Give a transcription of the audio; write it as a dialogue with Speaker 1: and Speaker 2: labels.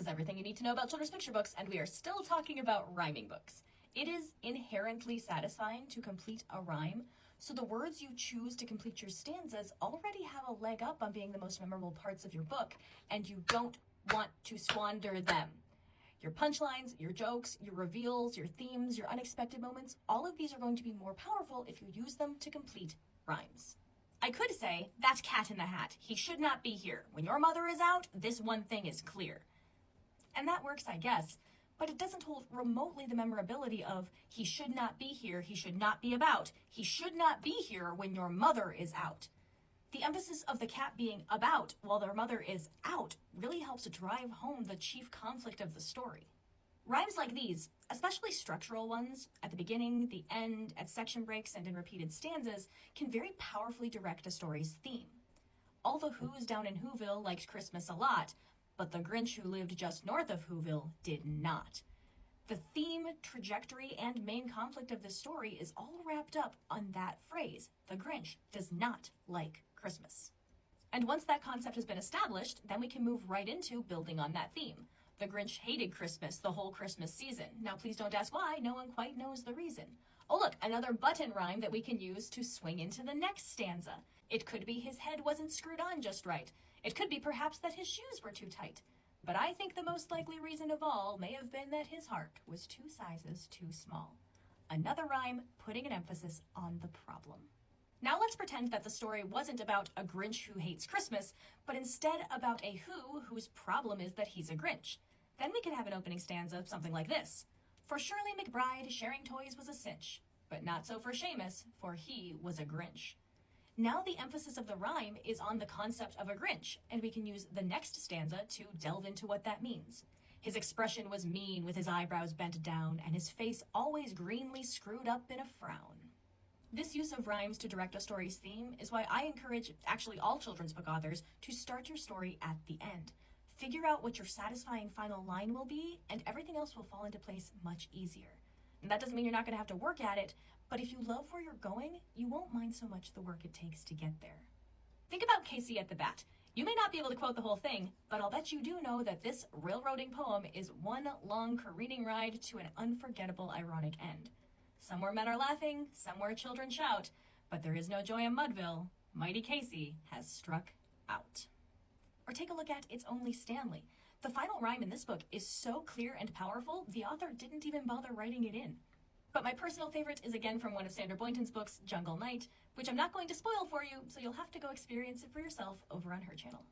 Speaker 1: is everything you need to know about children's picture books, and we are still talking about rhyming books. It is inherently satisfying to complete a rhyme, so the words you choose to complete your stanzas already have a leg up on being the most memorable parts of your book, and you don't want to squander them. Your punchlines, your jokes, your reveals, your themes, your unexpected moments, all of these are going to be more powerful if you use them to complete rhymes. I could say, that's Cat in the Hat. He should not be here. When your mother is out, this one thing is clear. And that works, I guess, but it doesn't hold remotely the memorability of he should not be here, he should not be about, he should not be here when your mother is out. The emphasis of the cat being about while their mother is out really helps drive home the chief conflict of the story. Rhymes like these, especially structural ones, at the beginning, the end, at section breaks, and in repeated stanzas, can very powerfully direct a story's theme. All the Who's down in Whoville liked Christmas a lot, but the Grinch who lived just north of Whoville did not. The theme, trajectory, and main conflict of this story is all wrapped up on that phrase. The Grinch does not like Christmas. And once that concept has been established, then we can move right into building on that theme. The Grinch hated Christmas the whole Christmas season. Now please don't ask why, no one quite knows the reason. Oh look, another button rhyme that we can use to swing into the next stanza. It could be his head wasn't screwed on just right. It could be perhaps that his shoes were too tight. But I think the most likely reason of all may have been that his heart was 2 sizes too small. Another rhyme putting an emphasis on the problem. Now let's pretend that the story wasn't about a Grinch who hates Christmas, but instead about a Who whose problem is that he's a Grinch. Then we could have an opening stanza something like this. For Shirley McBride, sharing toys was a cinch, but not so for Seamus, for he was a Grinch. Now the emphasis of the rhyme is on the concept of a Grinch, and we can use the next stanza to delve into what that means. His expression was mean with his eyebrows bent down, and his face always greenly screwed up in a frown. This use of rhymes to direct a story's theme is why I encourage actually all children's book authors to start your story at the end. Figure out what your satisfying final line will be, and everything else will fall into place much easier. And that doesn't mean you're not going to have to work at it, but if you love where you're going, you won't mind so much the work it takes to get there. Think about Casey at the Bat. You may not be able to quote the whole thing, but I'll bet you do know that this railroading poem is one long careening ride to an unforgettable ironic end. Somewhere men are laughing, somewhere children shout, but there is no joy in Mudville. Mighty Casey has struck out. Or take a look at It's Only Stanley. The final rhyme in this book is so clear and powerful, the author didn't even bother writing it in. But my personal favorite is again from one of Sandra Boynton's books, Jungle Night, which I'm not going to spoil for you, so you'll have to go experience it for yourself over on her channel.